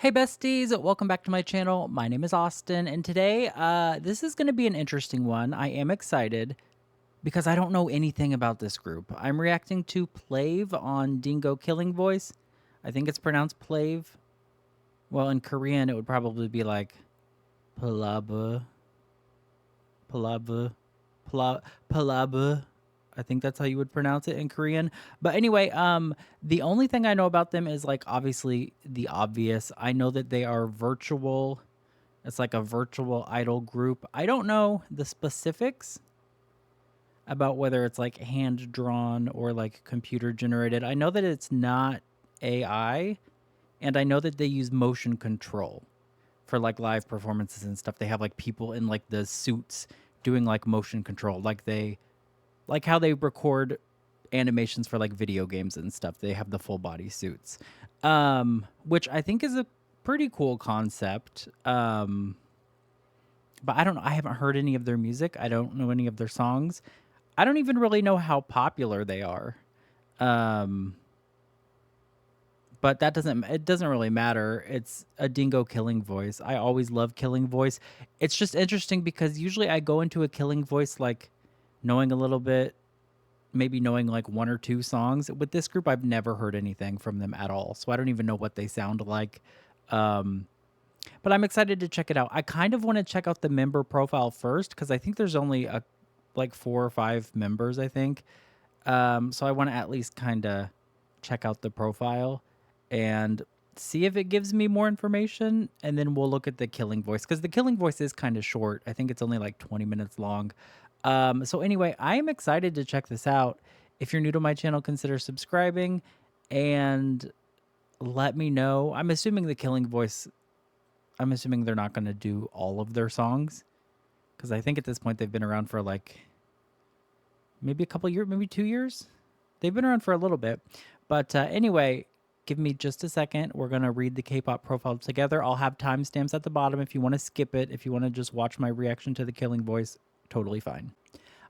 Hey besties, welcome back to my channel. My name is Austin, and today this is going to be an interesting one. I am excited because I don't know anything about this group. I'm reacting to PLAVE on Dingo Killing Voice. I think it's pronounced PLAVE. Well, in Korean it would probably be like PLAVE, PLAVE, PLAVE. I think that's how you would pronounce it in Korean. But anyway, the only thing I know about them is like obviously the obvious. I know that they are virtual. It's like a virtual idol group. I don't know the specifics about whether it's like hand drawn or like computer generated. I know that it's not AI, and I know that they use motion control for like live performances and stuff. They have like people in like the suits doing like motion control, like how they record animations for like video games and stuff. They have the full body suits, which I think is a pretty cool concept. But I don't know. I haven't heard any of their music. I don't know any of their songs. I don't even really know how popular they are. Um, but that doesn't it doesn't really matter. It's a Dingo Killing Voice. I always love Killing Voice. It's just interesting because usually I go into a Killing Voice like knowing a little bit, maybe knowing like one or two songs. With this group, I've never heard anything from them at all. So I don't even know what they sound like. Um, but I'm excited to check it out. I kind of want to check out the member profile first because I think there's only like 4 or 5 members, I think. So I want to at least kind of check out the profile and see if it gives me more information. And then we'll look at the Killing Voice because the Killing Voice is kind of short. I think it's only like 20 minutes long. So anyway, I am excited to check this out. If you're new to my channel, consider subscribing and let me know. I'm assuming they're not going to do all of their songs because I think at this point they've been around for like maybe a couple years, maybe 2 years. They've been around for a little bit. But anyway, give me just a second. We're going to read the K-pop profile together. I'll have timestamps at the bottom if you want to skip it. If you want to just watch my reaction to the Killing Voice, totally fine.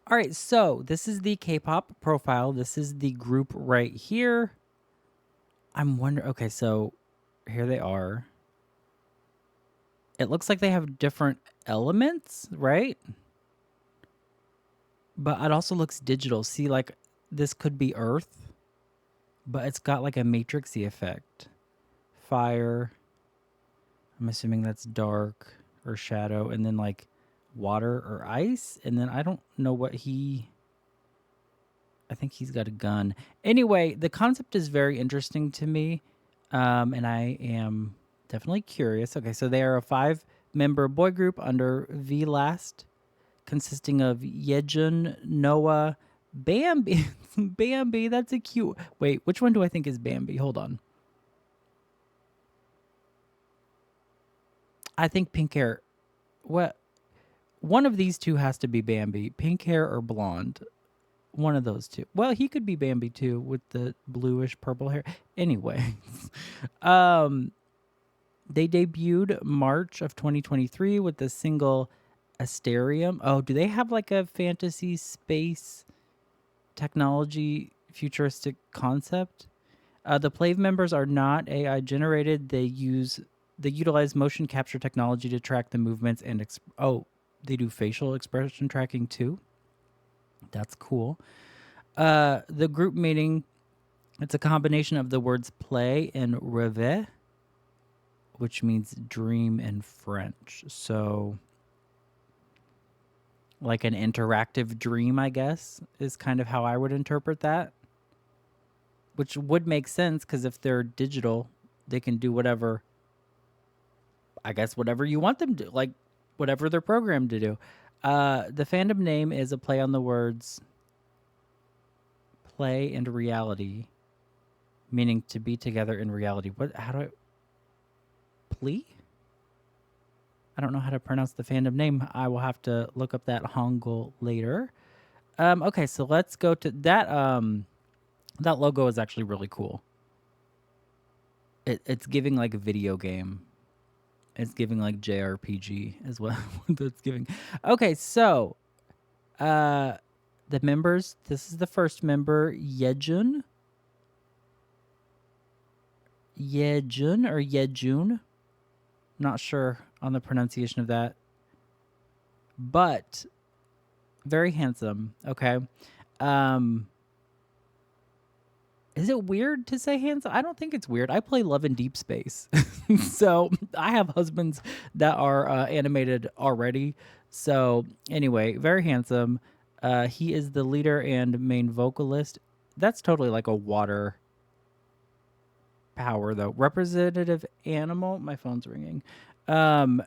All right, so this is the K-pop profile. This is the group right here. I'm wondering, okay, so here they are. It looks like they have different elements, right? But it also looks digital. See, like this could be Earth, but it's got like a matrixy effect. Fire. I'm assuming that's dark or shadow, and then like water or ice, and then I don't know what I think he's got a gun. Anyway, the concept is very interesting to me, and I am definitely curious. Okay, so they are a 5-member boy group under VLAST, consisting of Yejun, Noah, Bambi. Bambi, that's a cute. Wait, which one do I think is Bambi? Hold on. I think pink hair. What? One of these two has to be Bambi. Pink hair or blonde. One of those two. Well, he could be Bambi too with the bluish purple hair. Anyway, um, they debuted March of 2023 with the single Asterium. Oh, do they have like a fantasy space technology futuristic concept? The PLAVE members are not AI generated. They utilize motion capture technology to track the movements and they do facial expression tracking too. That's cool. The group meaning, it's a combination of the words play and rêve, which means dream in French. So like an interactive dream, I guess, is kind of how I would interpret that. Which would make sense because if they're digital, they can do whatever, I guess, whatever you want them to, like whatever they're programmed to do. The fandom name is a play on the words play and reality, meaning to be together in reality. How do I, plea? I don't know how to pronounce the fandom name. I will have to look up that Hangul later. Okay, so let's go to that. That logo is actually really cool. It's giving like a video game. It's giving like JRPG as well. That's giving. Okay, so the members. This is the first member, Yejun. Yejun or Yejun. Not sure on the pronunciation of that, but very handsome. Okay. Um, is it weird to say handsome? I don't think it's weird. I play Love in Deep Space. So I have husbands that are animated already. So anyway, very handsome. He is the leader and main vocalist. That's totally like a water power though. Representative animal. My phone's ringing. Um,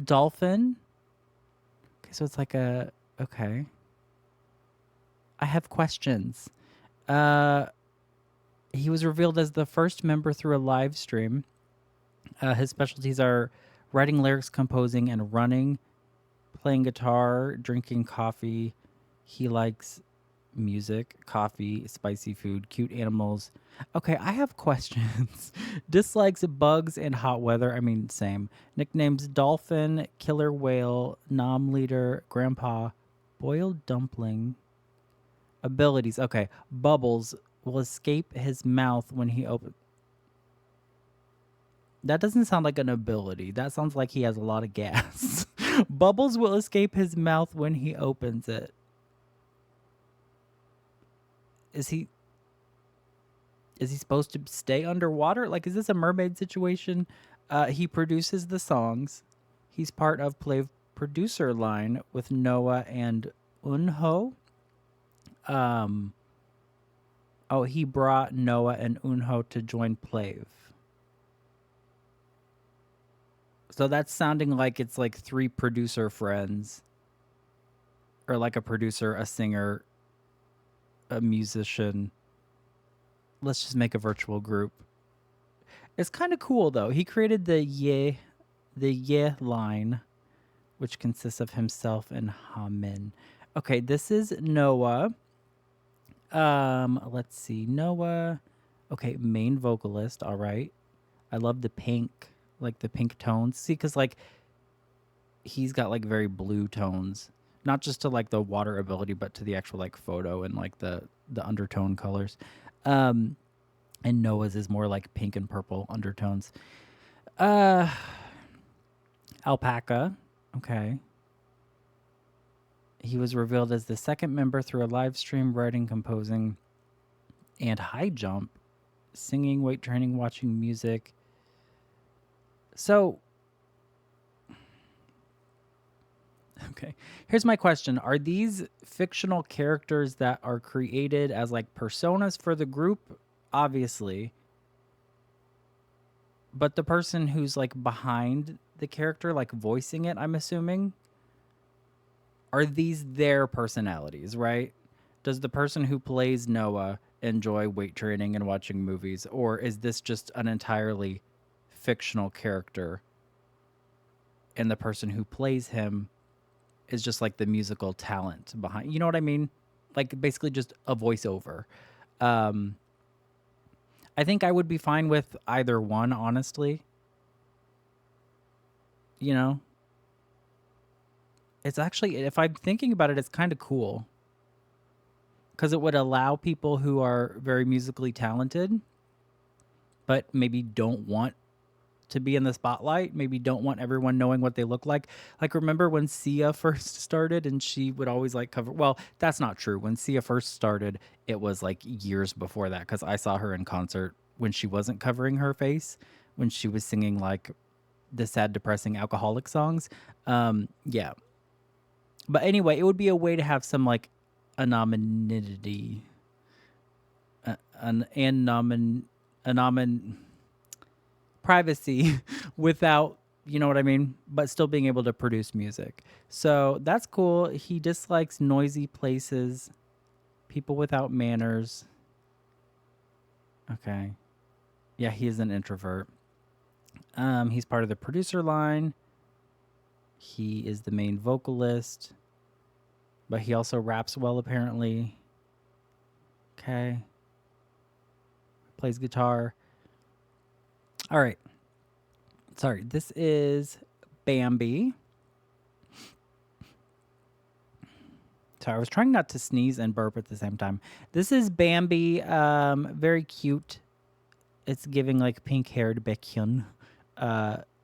dolphin. Okay, so it's like a okay. I have questions. Uh, he was revealed as the first member through a live stream. His specialties are writing lyrics, composing, and running, playing guitar, drinking coffee. He likes music, coffee, spicy food, cute animals. Okay, I have questions. Dislikes bugs and hot weather. I mean, same. Nicknames Dolphin, Killer Whale, Nom Leader, Grandpa, Boiled Dumpling. Abilities. Okay, Bubbles will escape his mouth when he opens. That doesn't sound like an ability. That sounds like he has a lot of gas. Bubbles will escape his mouth when he opens it. Is he supposed to stay underwater? Like, is this a mermaid situation? He produces the songs. He's part of PLAVE producer line with Noah and Unho. Oh, he brought Noah and Unho to join PLAVE. So that's sounding like it's like 3 producer friends, or like a producer, a singer, a musician. Let's just make a virtual group. It's kind of cool though. He created the yeah line, which consists of himself and Hamin. Okay, this is Noah. Let's see. Noah. Okay, main vocalist, all right. I love the pink, like the pink tones. See, cuz like he's got like very blue tones, not just to like the water ability, but to the actual like photo and like the undertone colors. And Noah's is more like pink and purple undertones. Alpaca. Okay. He was revealed as the second member through a live stream, writing, composing, and high jump, singing, weight training, watching music. So, okay. Here's my question. Are these fictional characters that are created as like personas for the group? Obviously. But the person who's like behind the character, like voicing it, I'm assuming, are these their personalities, right? Does the person who plays Noah enjoy weight training and watching movies, or is this just an entirely fictional character and the person who plays him is just like the musical talent behind? You know what I mean? Like basically just a voiceover. Um, I think I would be fine with either one, honestly. You know, it's actually, if I'm thinking about it, it's kind of cool because it would allow people who are very musically talented, but maybe don't want to be in the spotlight, maybe don't want everyone knowing what they look like. Like, remember when Sia first started and she would always like cover, well, that's not true. When Sia first started, it was like years before that because I saw her in concert when she wasn't covering her face, when she was singing like the sad, depressing alcoholic songs. Yeah. But anyway, it would be a way to have some like anonymity, privacy without, you know what I mean, but still being able to produce music. So that's cool. He dislikes noisy places, people without manners. Okay. Yeah, he is an introvert. He's part of the producer line. He is the main vocalist, but he also raps well apparently. Okay. Plays guitar. All right. Sorry, this is Bambi. Sorry, I was trying not to sneeze and burp at the same time. This is Bambi. Very cute. It's giving like pink-haired Baekhyun.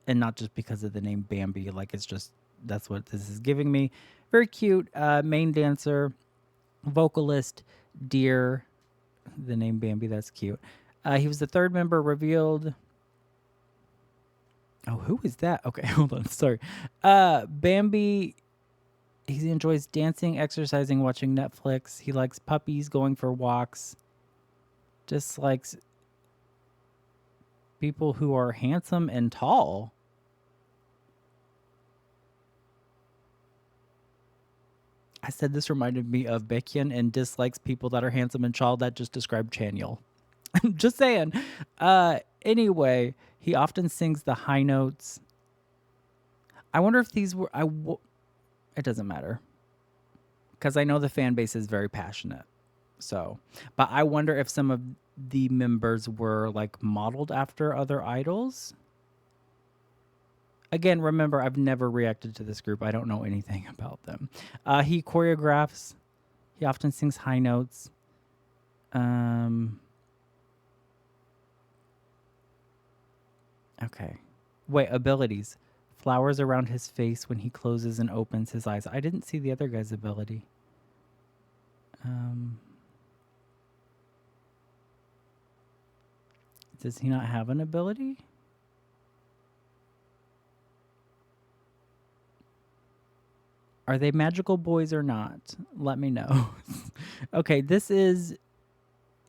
and not just because of the name Bambi. Like it's just that's what this is giving me. Very cute. Main dancer, vocalist, deer. The name Bambi. That's cute. He was the third member revealed. Oh, who is that? Okay, hold on. Sorry. Bambi. He enjoys dancing, exercising, watching Netflix. He likes puppies, going for walks. Just likes people who are handsome and tall. I said this reminded me of Baekhyun and dislikes people that are handsome and tall. That just described Chanyeol. Just saying. Anyway, he often sings the high notes. I wonder if these were. It doesn't matter because I know the fan base is very passionate. So, but I wonder if some of the members were like modeled after other idols. Again, remember, I've never reacted to this group. I don't know anything about them. He choreographs. He often sings high notes. Okay. Wait, abilities. Flowers around his face when he closes and opens his eyes. I didn't see the other guy's ability. Does he not have an ability? Are they magical boys or not? Let me know. Okay, this is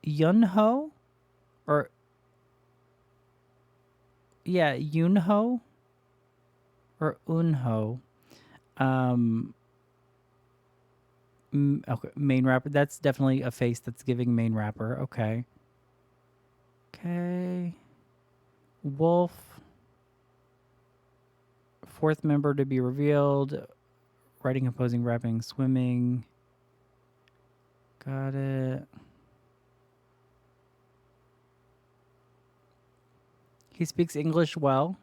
Yunho or yeah, Yunho or Unho. Okay, main rapper. That's definitely a face that's giving main rapper. Okay. Okay. Wolf. Fourth member to be revealed. Writing, composing, rapping, swimming. Got it. He speaks English well.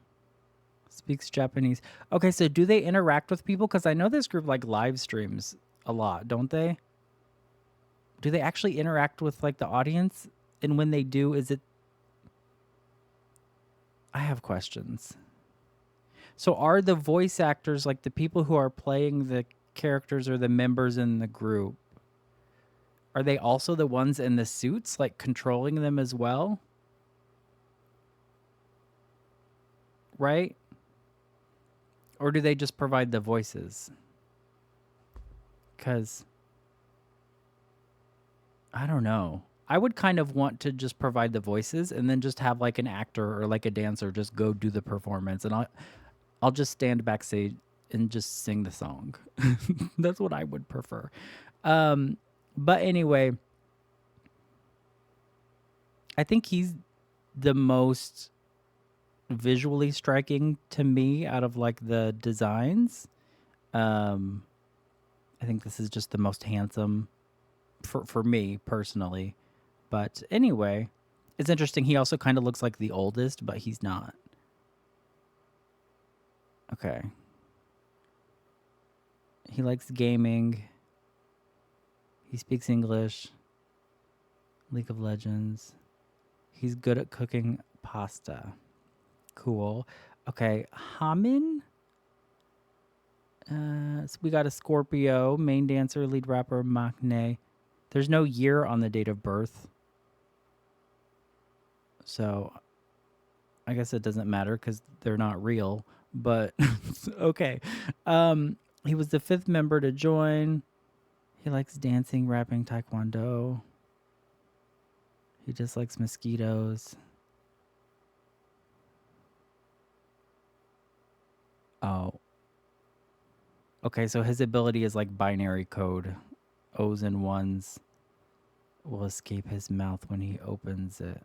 Speaks Japanese. Okay, so do they interact with people? Because I know this group like live streams a lot, don't they? Do they actually interact with like the audience? And when they do, is it... I have questions. So are the voice actors, like the people who are playing the characters or the members in the group, are they also the ones in the suits, like controlling them as well? Right? Or do they just provide the voices? Because I don't know. I would kind of want to just provide the voices and then just have like an actor or like a dancer just go do the performance, and I'll just stand backstage and just sing the song. That's what I would prefer. But anyway, I think he's the most visually striking to me out of like the designs. I think this is just the most handsome for me personally. But anyway, it's interesting. He also kind of looks like the oldest, but he's not. Okay. He likes gaming. He speaks English. League of Legends. He's good at cooking pasta. Cool. Okay, Hamin. So we got a Scorpio, main dancer, lead rapper, Maknae. There's no year on the date of birth. So I guess it doesn't matter because they're not real. But okay. He was the fifth member to join. He likes dancing, rapping, taekwondo. He just likes mosquitoes. Oh. Okay, so his ability is like binary code. O's and ones will escape his mouth when he opens it.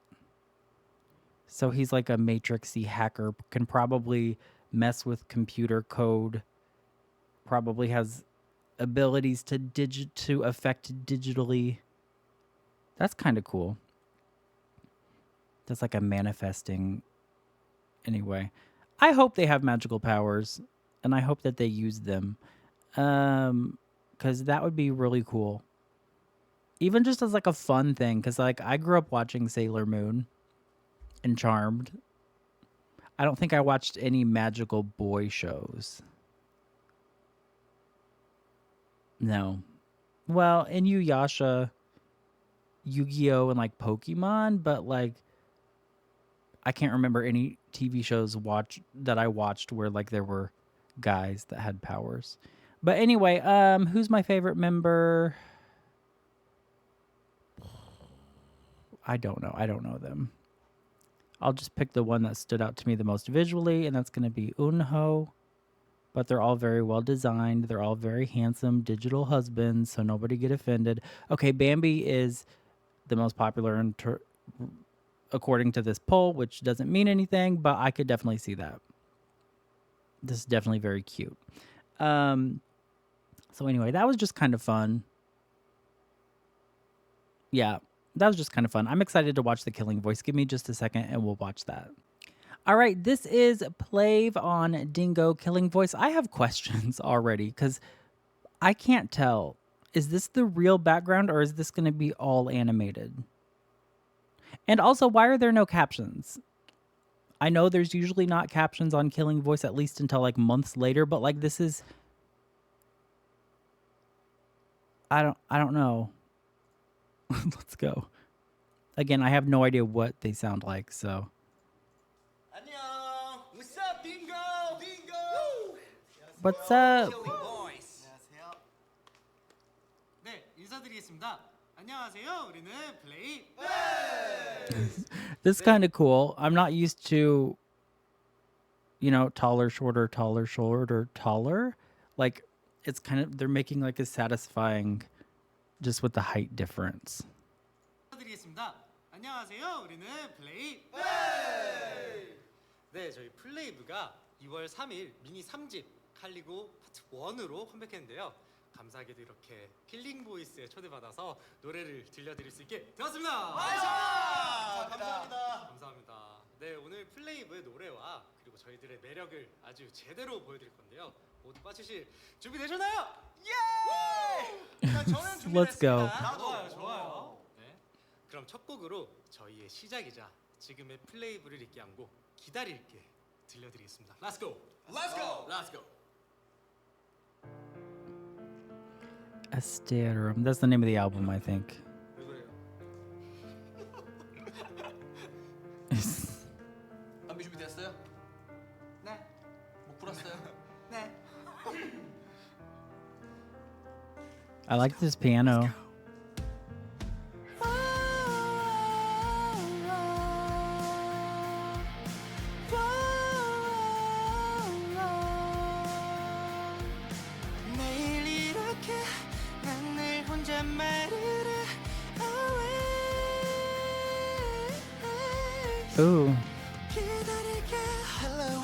So he's like a matrixy hacker, can probably mess with computer code, probably has abilities to affect digitally. That's kind of cool. That's like a manifesting. Anyway, I hope they have magical powers, and I hope that they use them, because that would be really cool. Even just as like a fun thing, because like I grew up watching Sailor Moon and Charmed. I don't think I watched any magical boy shows. No. Well, in Yasha, Yu-Gi-Oh, and like Pokemon, but like I can't remember any TV shows that I watched where like there were guys that had powers. But anyway, who's my favorite member? I don't know. I don't know them. I'll just pick the one that stood out to me the most visually, and that's going to be Unho. But they're all very well designed. They're all very handsome digital husbands, so nobody get offended. Okay, Bambi is the most popular according to this poll, which doesn't mean anything, but I could definitely see that. This is definitely very cute. So anyway, that was just kind of fun. Yeah, that was just kind of fun. I'm excited to watch The Killing Voice. Give me just a second and we'll watch that. All right, this is PLAVE on Dingo Killing Voice. I have questions already because I can't tell. Is this the real background or is this going to be all animated? And also, why are there no captions? I know there's usually not captions on Killing Voice, at least until like months later, but like this is... I don't know. Let's go. Again, I have no idea what they sound like, so... What's up, Dingo? Dingo! What's up? 안녕하세요. 네, 인사드리겠습니다. 안녕하세요. 우리는 플레이브. This is kind of cool. I'm not used to, you know, taller, shorter, taller, shorter, taller. Like, it's kind of, they're making like a satisfying just with the height difference. 인사드리겠습니다. 안녕하세요. 우리는 플레이브. 네, 저희 플레이브가 2월 3일 미니 3집 칼리고 파트 1으로 컴백했는데요. 감사하게도 이렇게 킬링 보이스에 초대받아서 노래를 들려드릴 수 있게 되었습니다. 감사합니다. 감사합니다. 네, 오늘 플레이브의 노래와 그리고 저희들의 매력을 아주 제대로 보여드릴 건데요. 모두 빠지실 준비되셨나요? 예! 저는 Let's go. 좋아요. 네, 그럼 첫 곡으로 저희의 시작이자 지금의 플레이브를 잊게 안고 기다릴게 들려드리겠습니다. Let's go. Let's go. Let's go. Asterum. That's the name of the album, I think. 담비 준비됐어요? 네. 목 풀었어요? 네. I like this piano. 매일 이렇게 난 늘 혼잣말을 해. Ooh. 기다릴게. Hello.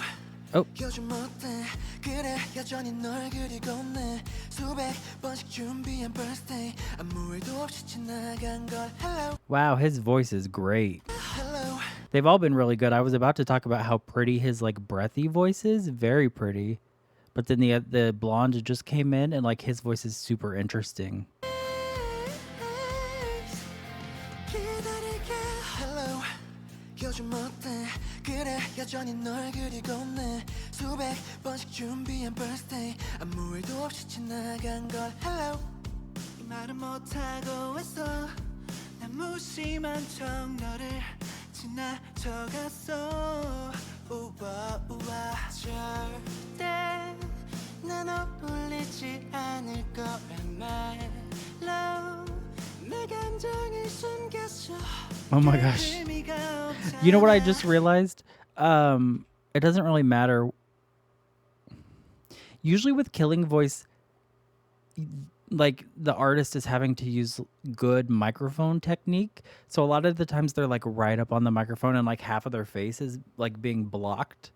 Oh. 요즘 어때? 그래 여전히 널 그리고 내 수백 번씩 준비한 birthday 아무 일도 없이 지나간 걸. Hello. Wow, his voice is great. Hello. They've all been really good. I was about to talk about how pretty his like breathy voice is, very pretty. But then the blonde just came in and like his voice is super interesting. 기다릴게. Hello. 요즘 어때? 그래 여전히 널 그리고 내 수백 번씩 준비한 birthday 아무 일도 없이 지나간 걸. Hello. 말은 못하고 있어. 난 무심한 척 너를 지나쳐갔어. 우와 우와 절대 난 어울리지 않을 거란 말로 내 감정을 숨겼어. Oh my gosh. You know what I just realized? It doesn't really matter. Usually with Killing Voice, like the artist is having to use good microphone technique. So a lot of the times they're like right up on the microphone and like half of their face is like being blocked.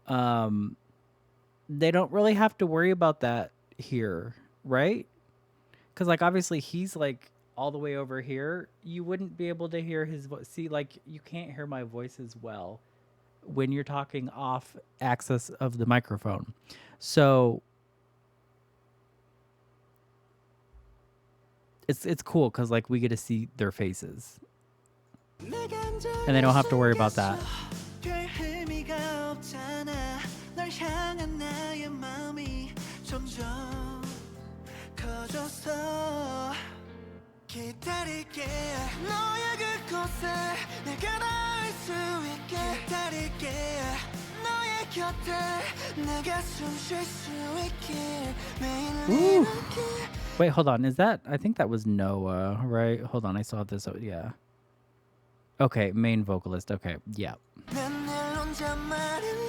They don't really have to worry about that here, right? Because like obviously he's like all the way over here. You wouldn't be able to hear his voice. See, like you can't hear my voice as well when you're talking off axis of the microphone. So it's cool because like we get to see their faces and they don't have to worry about that. 널 향한 나의 마음이 점점 커졌어. 기다릴게 너의 그곳에 내가 닿을 수 있게. 기다릴게 너의 곁에 내가 숨 쉴 수 있게. 매일 Ooh. Wait, hold on. Is that? I think that was Noah, right? Hold on. I saw this. Oh, yeah. Okay, main vocalist. Okay, yeah. 난늘 혼자 말할래.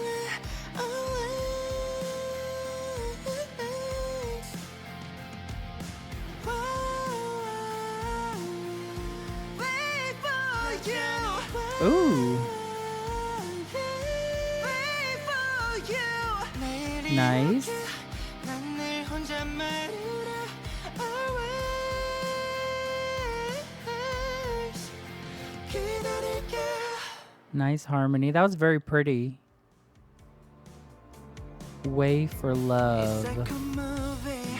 Wait for you. Ooh, Wait for you. nice. 난늘 혼자 말할래. Always 기다릴게. Nice harmony. That was very pretty. Way for It's love. like a movie.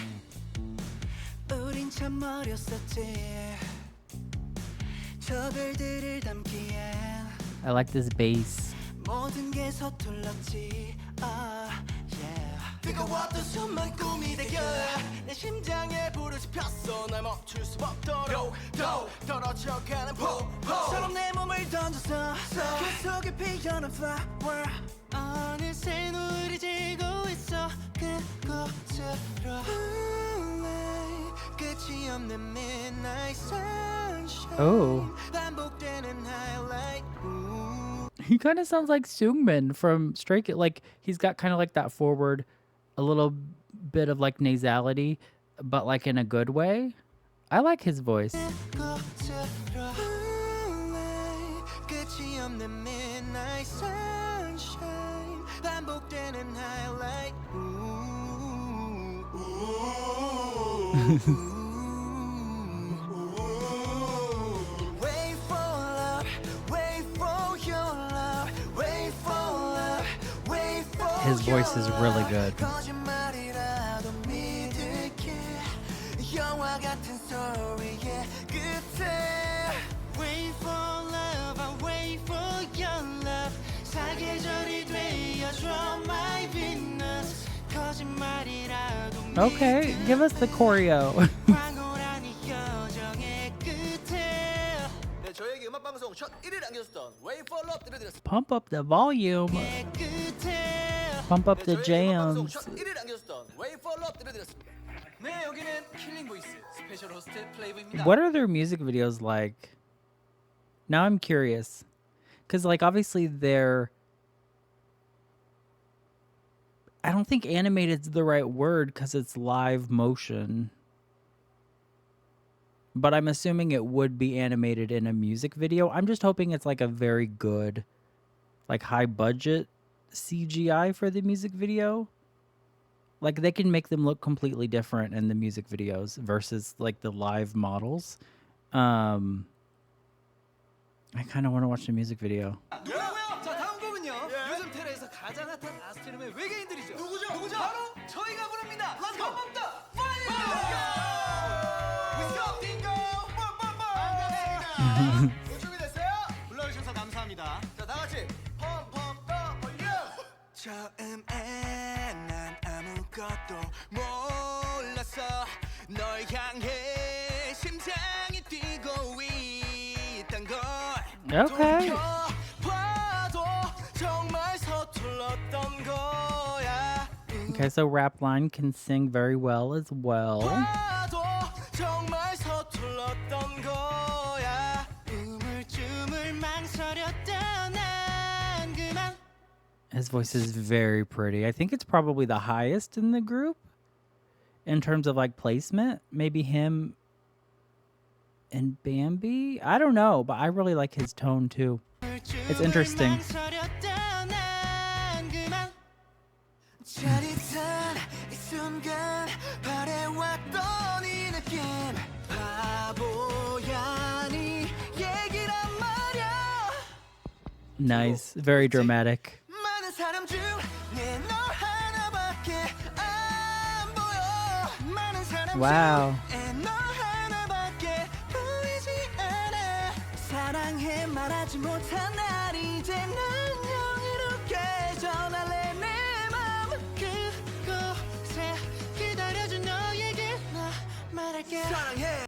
우린 참 어렸었지. 저 별들을 담기에 I like this bass. 모든 게 서툴렀지. Yeah. 뜨거웠던 숨만 꿈이 되겨 내 심장에 불을 지폈어. 날 멈출 수 없도록 더 떨어져가는 폭포처럼 내 몸을 던져서 그 속에 피어난 flower. 어느새 노을이 지고 있어 그곳으로. 끝이 없는 midnight sunshine. Oh. 반복되는 highlight. He kind of sounds like Seungmin from Stray Kids. Like he's got kind of like that forward, a little bit of like nasality, but like in a good way. I like his voice. 그곳으로. 끝이 없는 midnight sunshine. 반복되는 highlight. Wait for love, wait for your love, wait for love, wait for His voice is really good. 거짓말이라도 믿을게. 영화 같은 스토리의 끝에. Wait for love, I wait for your love. 사계절이 되어줘 my Venus. 거짓말이라도 Okay, give us the choreo. 황홀한 이 여정의 끝에. 네, 저에게 음악 방송 첫 1위를 안겨줬던 Wait for Love 들려드렸습니다. Pump up the volume. 끝에. Pump up 네, the 저에게 음악 방송 jams. 첫 1위를 안겨줬던 Wait for Love 들려드렸습니다. 네, 여기는 킬링 보이스 스페셜 호스트 플레이브입니다. What are their music videos like? Now I'm curious. Because, like, obviously they're. I don't think animated is the right word because it's live motion. But I'm assuming it would be animated in a music video. I'm just hoping it's like a very good, like high budget CGI for the music video. Like they can make them look completely different in the music videos versus like the live models. I kind of want to watch the music video. 누구고요? 자, 다음 곡은요. 요즘 테레에서 가장 핫한 아스트림의 외계인들이죠. 누구죠? 바로 저희가 부릅니다. Let's go. Pump the fire. 반갑습니다. 준비됐어요? 불러주셔서 감사합니다. 자, 다 같이 Pump the volume. 처음에 난 아무것도 몰랐어. 널 향해 심장이 뛰고 있단 걸. Okay. 봐도 정말 서툴렀던 거야. Okay, so rap line can sing very well as well. 봐도 정말 서툴렀던 거야. 우물쭈물 망설였던 난 그만. His voice is very pretty. I think it's probably the highest in the group in terms of like placement. Maybe him and Bambi. I don't know, but I really like his tone too. It's interesting. 망설였던 난 그만. 짜릿한 이 순간 바래왔던 이 느낌. 바보야 네 얘기란 말야. Nice, very dramatic. 많은 사람 중에 너 하나밖에 안 보여. 많은 사람 Wow. 중에 너 하나밖에 보이지 않아. 사랑해 말하지 못한 날 이제 난 영이롭게 전할래 내 맘.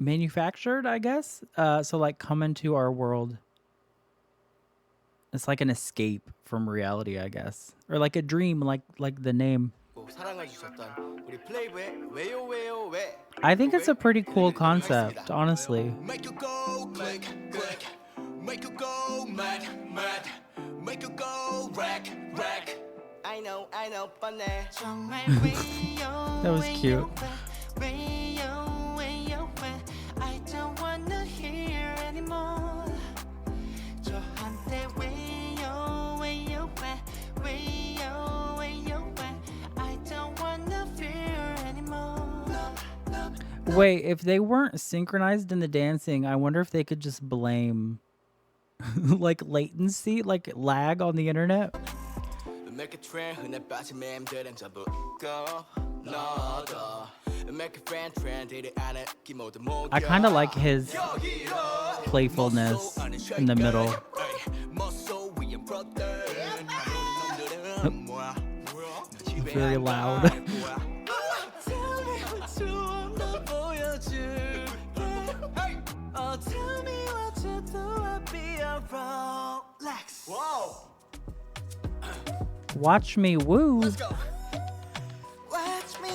manufactured, I guess. So like come into our world. It's like an escape from reality, I guess, or like a dream, like the name. 사랑을 주셨던 우리 플레이브의 왜요 왜요 왜 I think it's a pretty cool 들려드리도록 하겠습니다. concept, honestly. Make you go click click make you go mad mad make you go rack rack I know 뻔해 정말 왜요 That was cute. 왜요 왜요 왜 I don't wanna hear anymore 저한테 왜요 왜요 왜 왜요 왜요 왜 I don't wanna fear anymore Wait, if they weren't synchronized in the dancing, I wonder if they could just blame like latency, like lag on the internet. Make a trend 흔해 빠진 맴들은 전부 go 너도 Make a friend 이를 아는 기모두 모여 I kind of like his playfulness in the middle. Very loud. Watch me woo. Let's go. Watch me,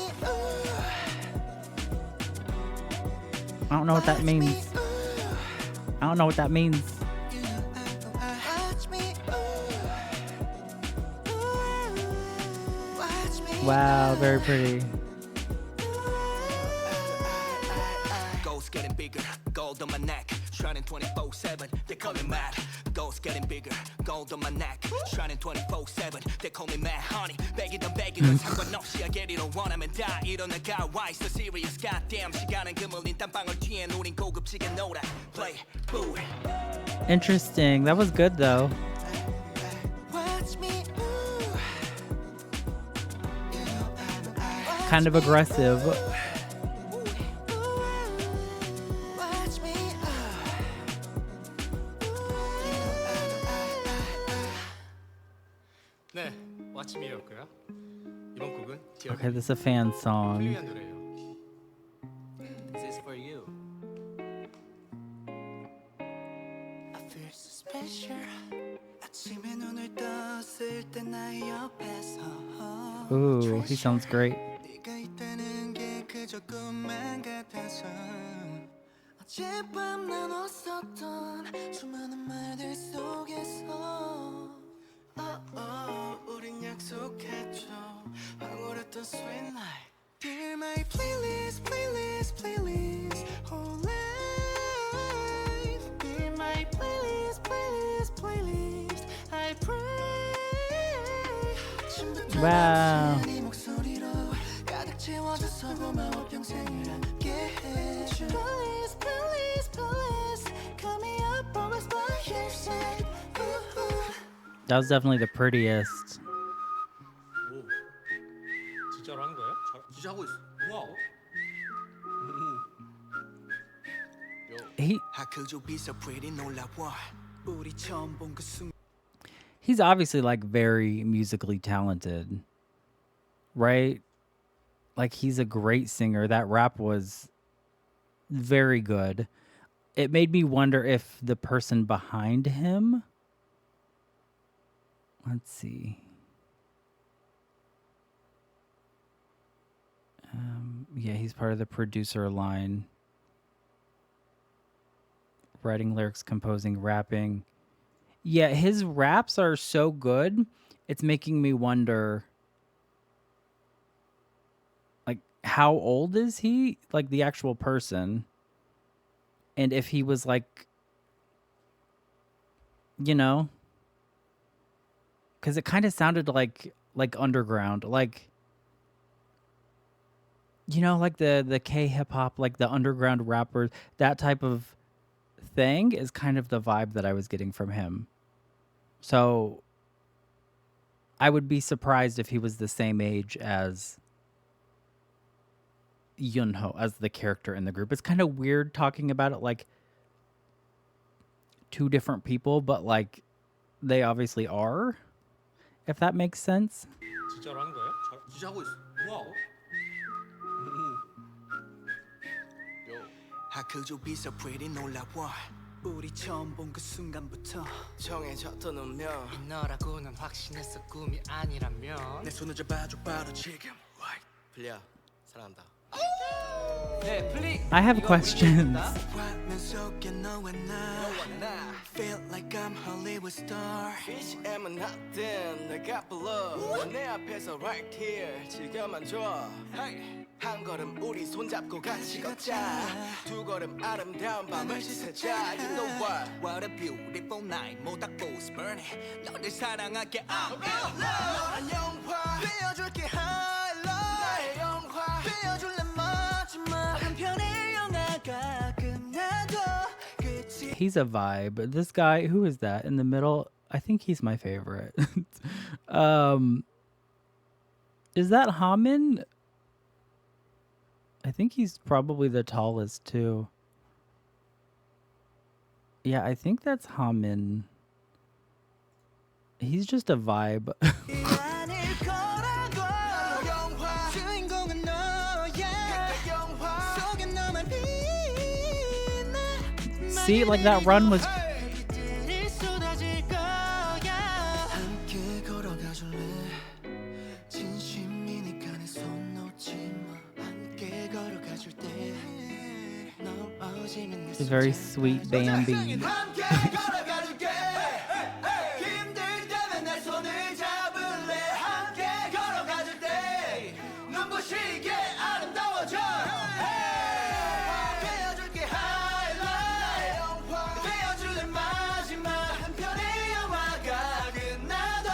I don't know what that means. I don't know what that means. watch me, watch me. Wow, very pretty. Goals getting bigger, gold on my neck, shining 24/7. They call me mad. Goals getting bigger, gold on my neck, shining 24/7. They call me mad, honey. 백이든 상관없이 하기로 원하면 다 일어나가. Why so serious? Goddamn, 시간은 그물린 땀방울 뒤엔 우린 고급지게 놀아. Play, boo. Interesting. That was good though. Watch me, Kind of aggressive. watch me. 네, 왓츠미였고요. 이번 곡은 Okay, this is a fan song. 훌륭한 노래예요. This is for you. I feel so special. 아침에 눈을 떴을 때 나의 옆에서 Ooh, he sounds great. 네가 있다는 게 그저 꿈만 같아서 어젯밤 나눴었던 수많은 말들 속에서 우린 약속했죠 황홀했던 sweet life Dear my playlist playlist playlist whole life Dear my playlist playlist playlist I pray Wow. 네 목소리로 가득 채워줘서 고마워 평생을 함께해 Please please please call me up always by your side That was definitely the prettiest. 오, 진짜로 한 거예요? 진짜 하고 있어. 와우. He How could you be so pretty 놀라워 우리 처음 본 그 순간 he's obviously like very musically talented. Right? Like he's a great singer. That rap was very good. It made me wonder if the person behind him. Let's see. Yeah, he's part of the producer line. Writing lyrics, composing, rapping. Yeah, his raps are so good. It's making me wonder, like, how old is he? Like, the actual person. And if he was, like, you know? Because it kind of sounded like underground. Like, you know, like the K-hip-hop, like the underground rappers, that type of thing is kind of the vibe that I was getting from him. So I would be surprised if he was the same age as Yunho, as the character in the group. It's kind of weird talking about it like two different people, but like they obviously are, if that makes sense. 진짜로 한 거예요? 진짜 하고 있어. 와우. 그저 be so pretty 놀라워 우리 처음 본 그 순간부터 정해졌던 운명 이 너라고 난 확신했어 꿈이 아니라면. 내 손을 잡아줘 바로 지금 플리야 사랑한다 네 플리 I have questions. 화면 속에 너와 나 Feel like I'm Hollywood star BGM은 하든 내가 불러 내 앞에서 right here 지금만 줘 한 걸음 우리 손잡고 같이 걷자 두 걸음 아름다운 밤을 지새자 You know what What a beautiful night 모닥불 burning 너를 사랑할게 I'm in love 너란 영화 빼어줄게 highlight 나의 영화 빼어줄래 마지막 한 편의 영화가 끝나도 끝이 He's a vibe. This guy, who is that in the middle? I think he's my favorite. Is that Hamin? I think he's probably the tallest too. Yeah, I think that's Hamin. He's just a vibe. 아닐 거라고 영화 주인공은 너야 영화 속에 너만 빛나 See, like that run was. 빛들이 쏟아질 거야 함께 걸어가줄래 진심이니까 내 손 놓지 마 함께 걸어가줄 때 넘어지면 내 It's a very sweet Bambi. 함께 걸어가줄게 힘들 때면 내 손을 잡을래 함께 걸어가줄 때 눈부시게 아름다워져 빼어줄게 highlight 빼어줄래 마지막 한 편의 영화가 끝나도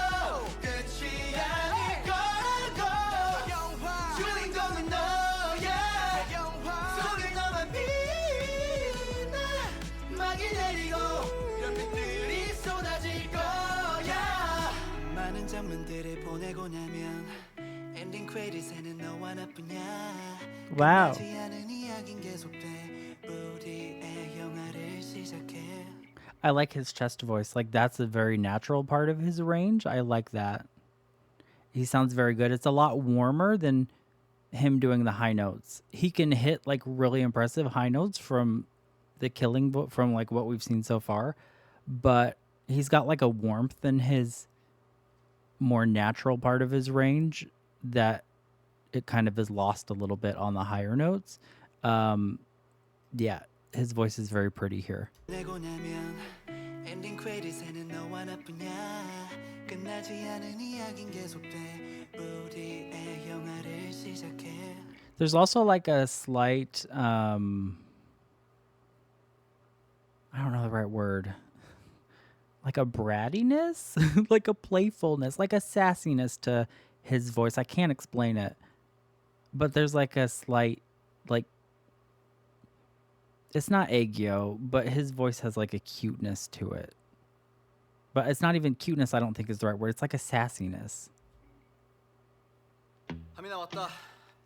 끝이 아닐 거라고 주인공은 너야 속에 너만 빛나 막이 내리고 별빛들이 쏟아질 거야 많은 장면들을 보내고 나면 엔딩 크레딧에는 너와 나뿐이야 Wow. 끝나지 않은 이야기는 계속돼 우리의 영화를 시작해 I like his chest voice. Like, that's a very natural part of his range. I like that. He sounds very good. It's a lot warmer than him doing the high notes. He can hit like really impressive high notes from the killing from like what we've seen so far, but he's got like a warmth in his more natural part of his range that it kind of is lost a little bit on the higher notes. Yeah, his voice is very pretty here. 내고 나면 엔딩 크레딧에는 너와 나뿐이야 끝나지 않은 이야기는 계속돼 우리의 영화를 시작해 There's also like a slight I don't know the right word. Like a brattiness, like a playfulness, like a sassiness to his voice. I can't explain it. But there's like a slight like it's not aegyo, but his voice has like a cuteness to it. But it's not even cuteness, I don't think is the right word. It's like a sassiness. 하민아 왔다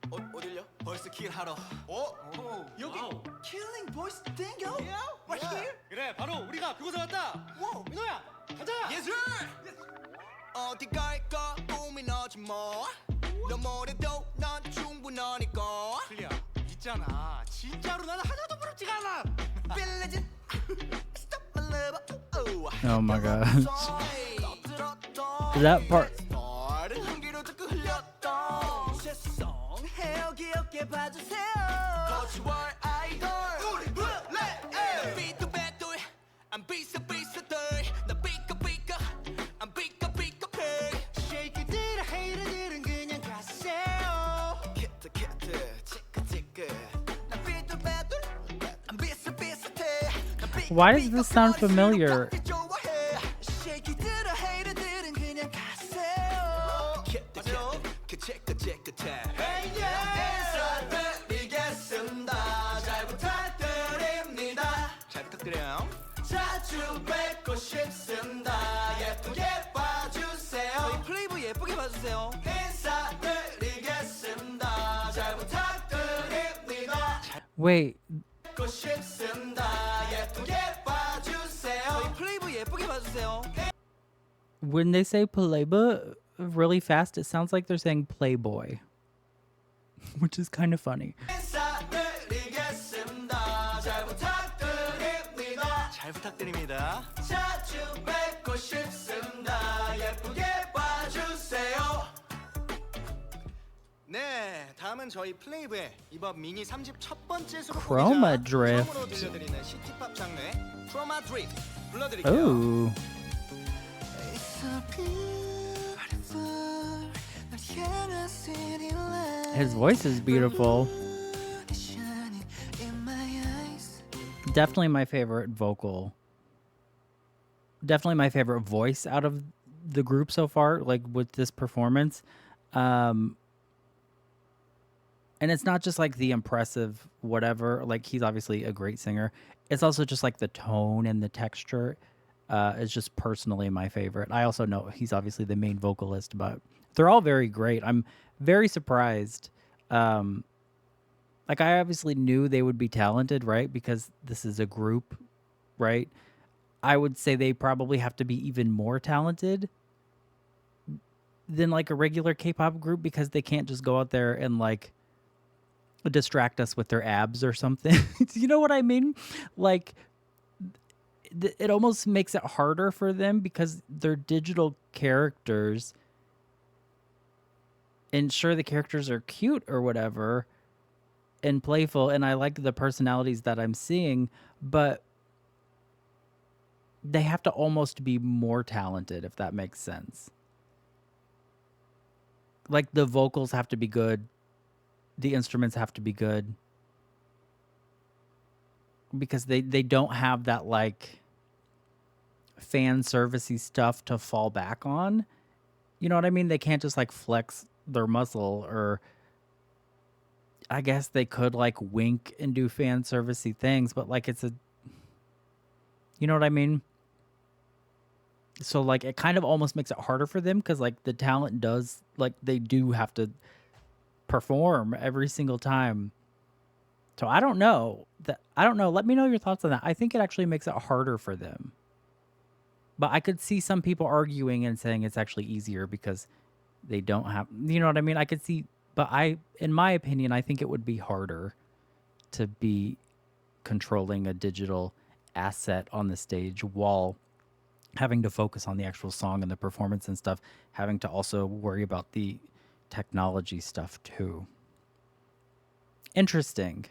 어딜요? 벌써 킬하러 여기 킬링 보이스 땡겨 right here 그래 바로 우리가 그곳에 왔다. 민호야 가자. yes sir 어디 갈까 고민하지 마너 뭐래도 난 충분하니까 플리야 있잖아. 진짜로 나는 하나도 부럽지가 않아. 빌려진 Stop my love Oh my gosh. That part 한기로 자꾸 흘렸던 죄송해요 귀엽게 봐주세요 거치월 아이돌 우리 블랙 비트 배틀 안 비슷비슷해 나 삐까삐까 안 삐까삐까해 쉐이크들 헤이러들은 그냥 가세요 키트 치크치크 나 비트 배틀 안 비슷비슷해 Why does this sound familiar? 쉐이크들 헤이러들은 그냥 가세요 인사드리겠습니다 잘 부탁드립니다 잘 부탁드려요 자주 뵙고 싶습니다 예쁘게 봐주세요 저희 플레이브 예쁘게 봐주세요 인사드리겠습니다 잘 부탁드립니다 wait, 뵙고 싶습니다 예쁘게 봐주세요 저희 플레이브 예쁘게 봐주세요 when they say PLAVE really fast, it sounds like they're saying Playboy, which is kind of funny. 인사드리겠습니다 잘 잘 부탁드립니다. 자주 뵙고 싶습니다. 예쁘게 봐주세요. 네, 다음은 저희 플레이브의 이번 미니 3집 첫 번째 Chroma 수록곡이자 Drift. 처음으로 들려드리는 시티팝 장르의 Chroma Drift 불러드릴게요. Ooh. It's so beautiful. 널 향한 city light. His voice is beautiful. Shining in my eyes. Definitely my favorite vocal. Definitely my favorite voice out of the group so far, like with this performance. And it's not just like the impressive whatever, like he's obviously a great singer. It's also just like the tone and the texture is just personally my favorite. I also know he's obviously the main vocalist, but they're all very great. I'm very surprised. Like I obviously knew they would be talented, right? Because this is a group, right? I would say they probably have to be even more talented than like a regular K-pop group because they can't just go out there and like distract us with their abs or something. You know what I mean? Like it almost makes it harder for them because they're digital characters. And sure, the characters are cute or whatever and playful, and I like the personalities that I'm seeing, but they have to almost be more talented, if that makes sense. Like the vocals have to be good. The instruments have to be good. Because they don't have that like fan servicey stuff to fall back on. You know what I mean? They can't just like flex their muscle, or I guess they could like wink and do fan servicey things, but like it's a, you know what I mean? So like it kind of almost makes it harder for them because like the talent does, like they do have to perform every single time. So I don't know. Let me know your thoughts on that. I think it actually makes it harder for them. But I could see some people arguing and saying it's actually easier because they don't have, you know what I mean? I could see, but in my opinion, I think it would be harder to be controlling a digital asset on the stage while having to focus on the actual song and the performance and stuff, having to also worry about the technology stuff too. Interesting.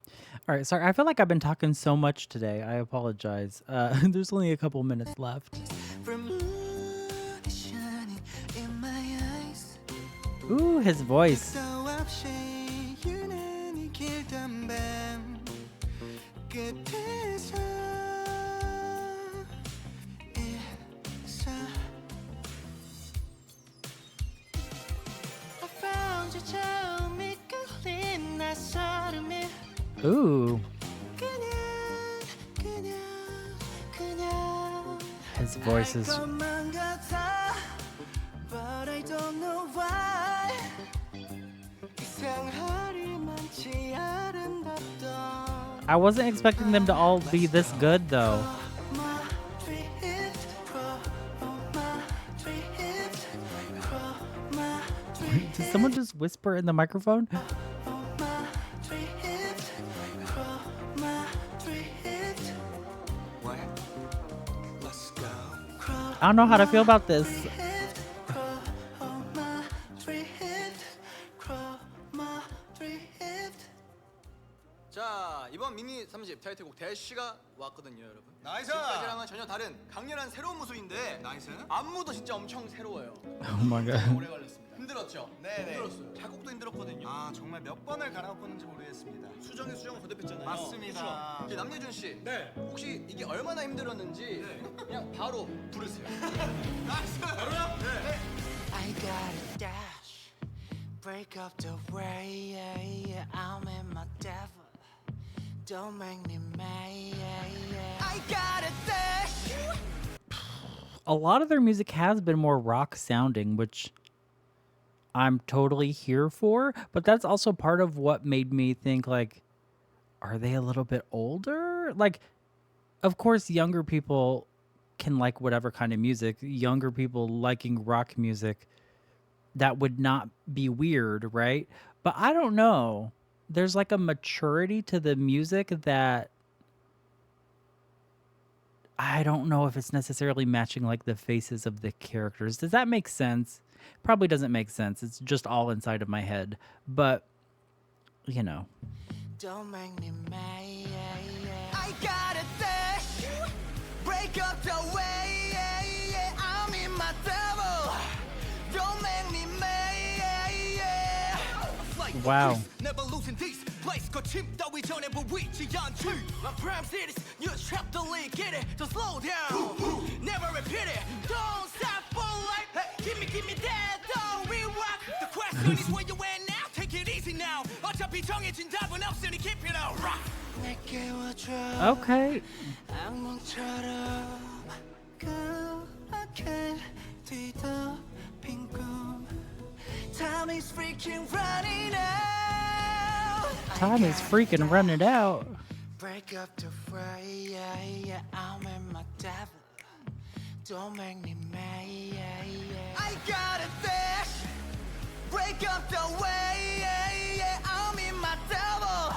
All right, sorry. I feel like I've been talking so much today. I apologize. There's only a couple minutes left. Ooh, his voice. Ooh. His voice is... I wasn't expecting them to all be this good, though. Did someone just whisper in the microphone? I don't know how to feel about this. 자, 이번 미니 3집 타이틀곡 대쉬가 왔거든요, 여러분. 나이스! 지금까지랑은 전혀 다른 강렬한 새로운 모습인데 나이스. 안무도 진짜 엄청 새로워요. Oh my god. 오래 걸렸습니다. 힘들었죠? 네네. 힘들었어요. 작곡도 힘들었거든요. 아 정말 몇 번을 갈아엎었는지 모르겠습니다. 수정에 수정 거듭했잖아요. 맞습니다. 그쵸? 이제 남예준 씨, 네. 혹시 이게 얼마나 힘들었는지 그냥 바로 부르세요. 나이스. 바로요? 네. I gotta dash, break up the way. I'm in my devil. Don't make me mad. I got it dash. A lot of their music has been more rock sounding, which I'm totally here for, but that's also part of what made me think like, are they a little bit older? Like, of course, younger people can like whatever kind of music. Younger people liking rock music, that would not be weird, right? But I don't know. There's like a maturity to the music that I don't know if it's necessarily matching like the faces of the characters. Does that make sense? Probably doesn't make sense. It's just all inside of my head. But, you know. Don't make me mad. I got a dash, break up the way. I'm in my devil. Don't make me mad. Wow. Never losing these place 거침 따위 전에 보이지 않지. My prime cities, you trap the lead, get it, just slow down. Never repeat it, don't stop for life. Give me that, don't we rock. The question is where you at now, take it easy now. 어차피 정해진 답은 없으니 keep it on rock. 내게 와줘. Okay. 악몽처럼 그렇게 뒤덮인 꿈. Time is freaking running out. Time is freaking running out. Break up the fray. I'm in my devil. Don't make me mad. I got a dash, break up the way. I'm in my devil.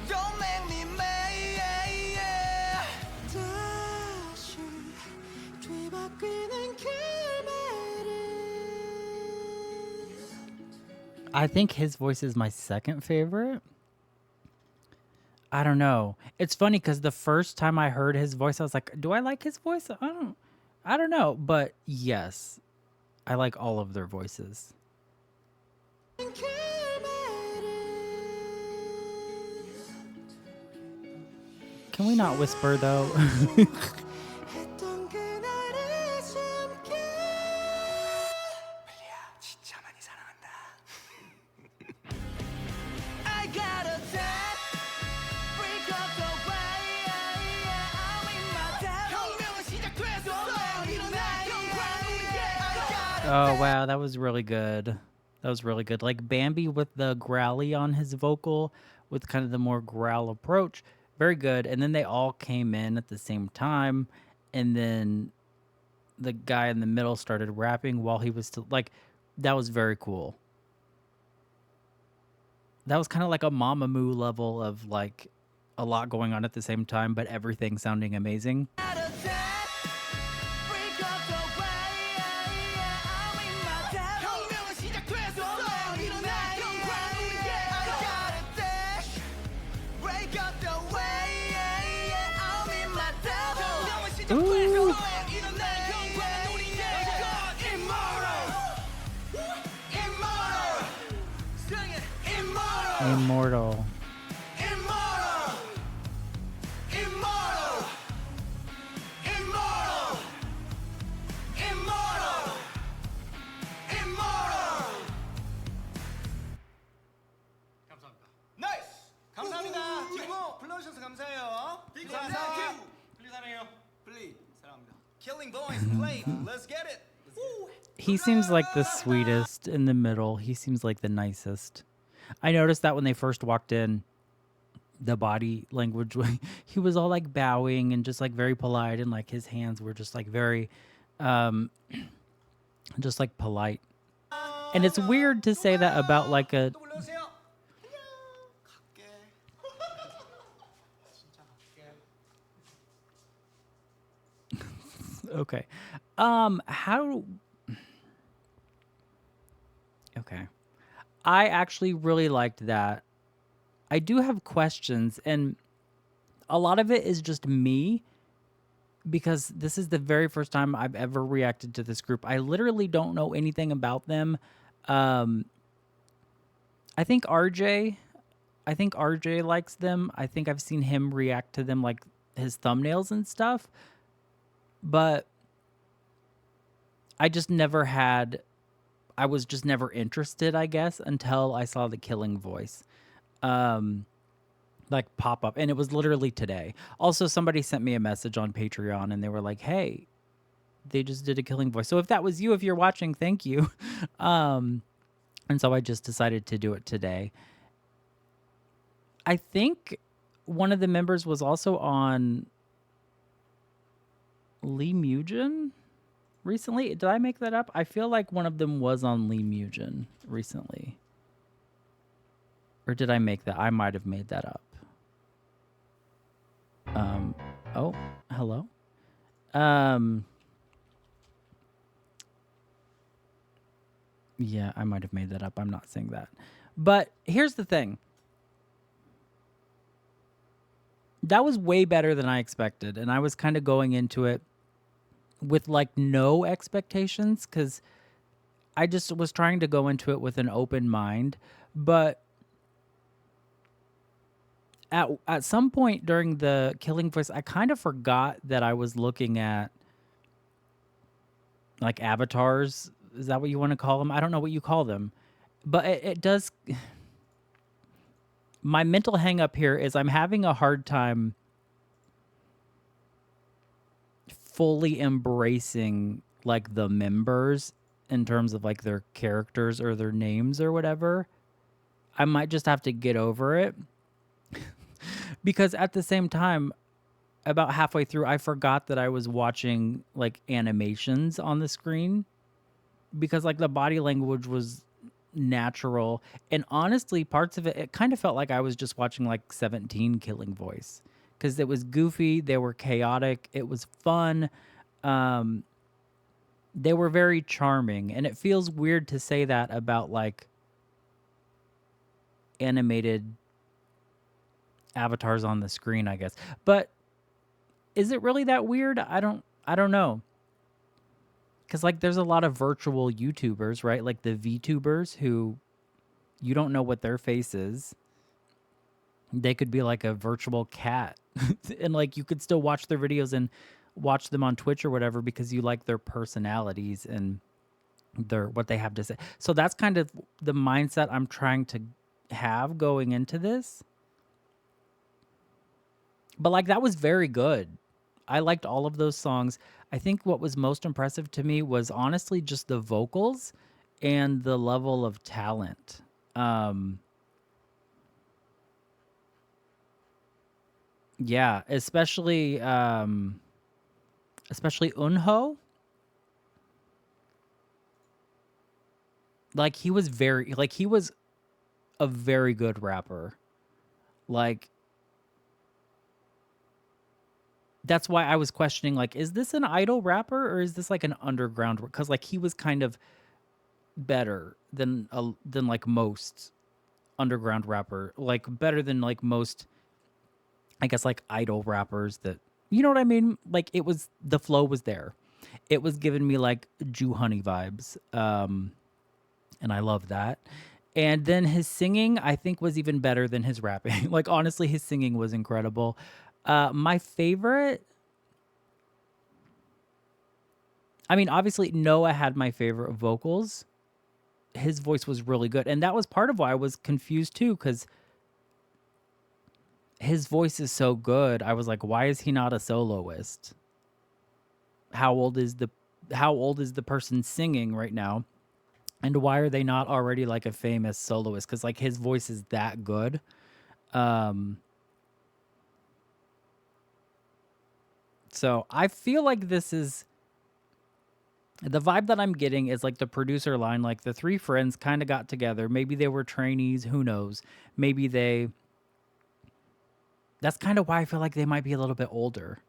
Don't make me mad. 다시 뒤바뀌는 길말이. I think his voice is my second favorite. I don't know. It's funny because the first time I heard his voice, I was like, do I like his voice? I don't know. But yes, I like all of their voices. Can we not whisper though? 했던 그날을 숨겨. 진짜 많이 사랑한다. I got a dash, break up the way. I'm in my devil. 혁명은 시작됐어. 일어나 영광. Oh, wow. That was really good. That was really good. Like Bambi with the growly on his vocal with kind of the more growl approach. Very good. And then they all came in at the same time. And then the guy in the middle started rapping while he was still like, that was very cool. That was kind of like a Mamamoo level of like a lot going on at the same time, but everything sounding amazing. Ooh. Immortal. 감사합니다. 나이스. 감사합니다. 지금 불러주셔서 감사해요. 감사합니다. 플리 사랑해요. 플레이 사랑합니다. Killing boys, play. Let's get it. He seems like the sweetest in the middle. He seems like the nicest. I noticed that when they first walked in, the body language, he was all like bowing and just like very polite, and like his hands were just like very, just like polite. And it's weird to say that about like a. 또 불러주세요. Okay. How. Okay. I actually really liked that. I do have questions, and a lot of it is just me because this is the very first time I've ever reacted to this group. I literally don't know anything about them. I think RJ likes them. I think I've seen him react to them, like his thumbnails and stuff. But I just never had, I was just never interested, I guess, until I saw the Killing Voice like pop up, and it was literally today. Also, somebody sent me a message on Patreon and they were like, hey, they just did a Killing Voice. So if that was you, if you're watching, thank you. And so I just decided to do it today. I think one of the members was also on Lee Mugen recently. Did I make that up? I feel like one of them was on Lee Mugen recently. Or did I make that? I might have made that up. Oh, hello. Um, yeah, I might have made that up. I'm not saying that. But here's the thing. That was way better than I expected, and I was kind of going into it with like no expectations cuz I just was trying to go into it with an open mind, but at some point during the Killing Voice, I kind of forgot that I was looking at like avatars. Is that what you want to call them? I don't know what you call them, but it does. My mental hang up here is I'm having a hard time fully embracing like the members in terms of like their characters or their names or whatever. I might just have to get over it because at the same time, about halfway through, I forgot that I was watching like animations on the screen because like the body language was natural. And honestly, parts of it kind of felt like I was just watching like 17 Killing Voice because it was goofy. They were chaotic. It was fun. Um, they were very charming. And it feels weird to say that about like animated avatars on the screen, I guess. But is it really that weird? I don't know. Cuz like there's a lot of virtual YouTubers, right? Like the VTubers who you don't know what their face is. They could be like a virtual cat. And like you could still watch their videos and watch them on Twitch or whatever because you like their personalities and their what they have to say. So that's kind of the mindset I'm trying to have going into this. But like that was very good. I liked all of those songs. I think what was most impressive to me was honestly just the vocals and the level of talent. Yeah, especially Unho. Like he was a very good rapper. Like that's why I was questioning like is this an idol rapper or is this like an underground cuz like he was kind of better than like most underground rapper, like better than like most I guess like idol rappers that you know what I mean? Like it was the flow was there. It was giving me like Jew Honey vibes. And I love that. And then his singing I think was even better than his rapping. Like honestly his singing was incredible. My favorite I mean obviously Noah had my favorite vocals. His voice was really good and that was part of why I was confused too cuz his voice is so good. I was like, why is he not a soloist? How old is the person singing right now? And why are they not already like a famous soloist? Because like his voice is that good. So I feel like this is the vibe that I'm getting is like the producer line, like the three friends kind of got together. Maybe they were trainees, who knows? Maybe that's kind of why I feel like they might be a little bit older.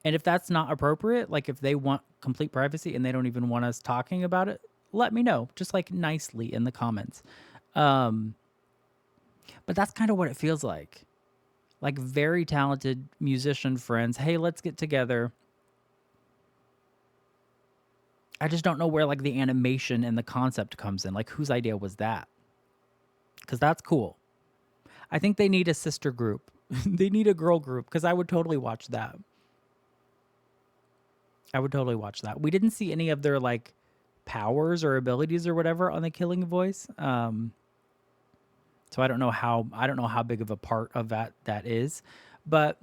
And if that's not appropriate, like if they want complete privacy and they don't even want us talking about it, let me know, just like nicely in the comments. But that's kind of what it feels like. Like very talented musician friends. Hey, let's get together. I just don't know where like the animation and the concept comes in. Like whose idea was that? Because that's cool. I think they need a sister group. They need a girl group because I would totally watch that. I would totally watch that. We didn't see any of their like powers or abilities or whatever on the Killing Voice. So I don't know how big of a part of that is. But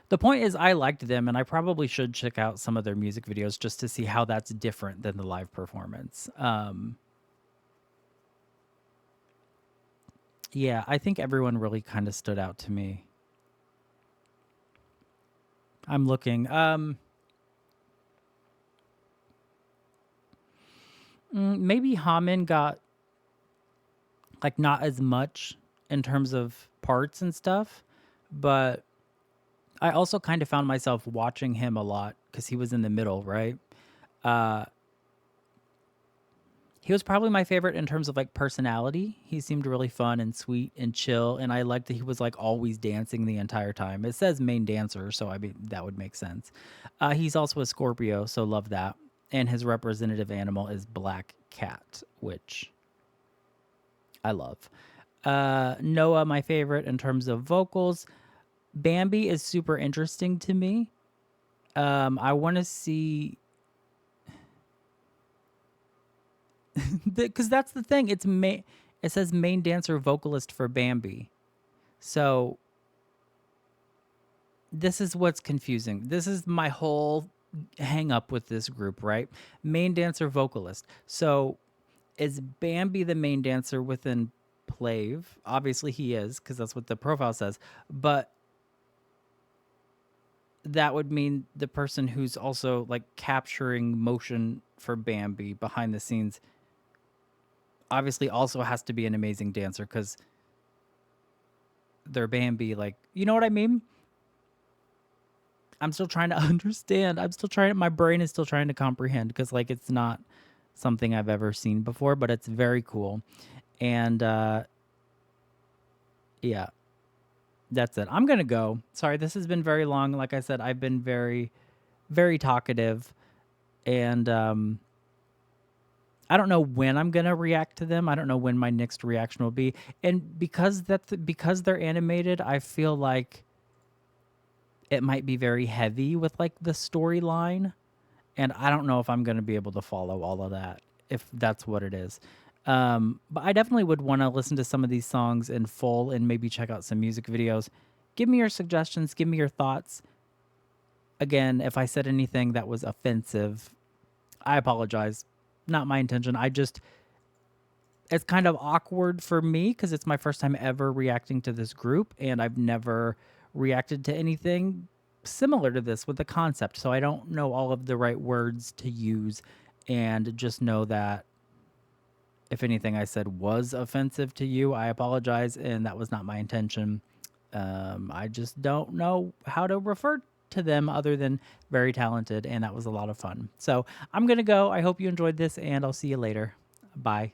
the point is I liked them and I probably should check out some of their music videos just to see how that's different than the live performance. Yeah, I think everyone really kind of stood out to me. I'm looking. Maybe Hamin got like not as much in terms of parts and stuff, but I also kind of found myself watching him a lot because he was in the middle, right? Uh, he was probably my favorite in terms of like personality. He seemed really fun and sweet and chill, and I liked that he was like always dancing the entire time. It says main dancer, so I mean that would make sense. He's also a Scorpio, so love that. And his representative animal is black cat, which I love. Noah, my favorite in terms of vocals. Bambi is super interesting to me. I want to see because that's the thing. It says main dancer vocalist for Bambi. So this is what's confusing. This is my whole hang up with this group, right? Main dancer vocalist. So is Bambi the main dancer within PLAVE? Obviously he is, because that's what the profile says. But that would mean the person who's also like capturing motion for Bambi behind the scenes obviously also has to be an amazing dancer because they're Bambi. Like, you know what I mean? I'm still trying to understand. My brain is still trying to comprehend because like it's not something I've ever seen before, but it's very cool. And yeah, that's it. I'm going to go. Sorry, this has been very long. Like I said, I've been very, very talkative. And I don't know when I'm going to react to them. I don't know when my next reaction will be. And because they're animated, I feel like it might be very heavy with like the storyline. And I don't know if I'm going to be able to follow all of that, if that's what it is. But I definitely would want to listen to some of these songs in full and maybe check out some music videos. Give me your suggestions. Give me your thoughts. Again, if I said anything that was offensive, I apologize. Not my intention. It's kind of awkward for me because it's my first time ever reacting to this group, and I've never reacted to anything similar to this with the concept. So I don't know all of the right words to use, and just know that if anything I said was offensive to you, I apologize, and that was not my intention. I just don't know how to refer to them other than very talented, and that was a lot of fun. So I'm going to go. I hope you enjoyed this, and I'll see you later. Bye.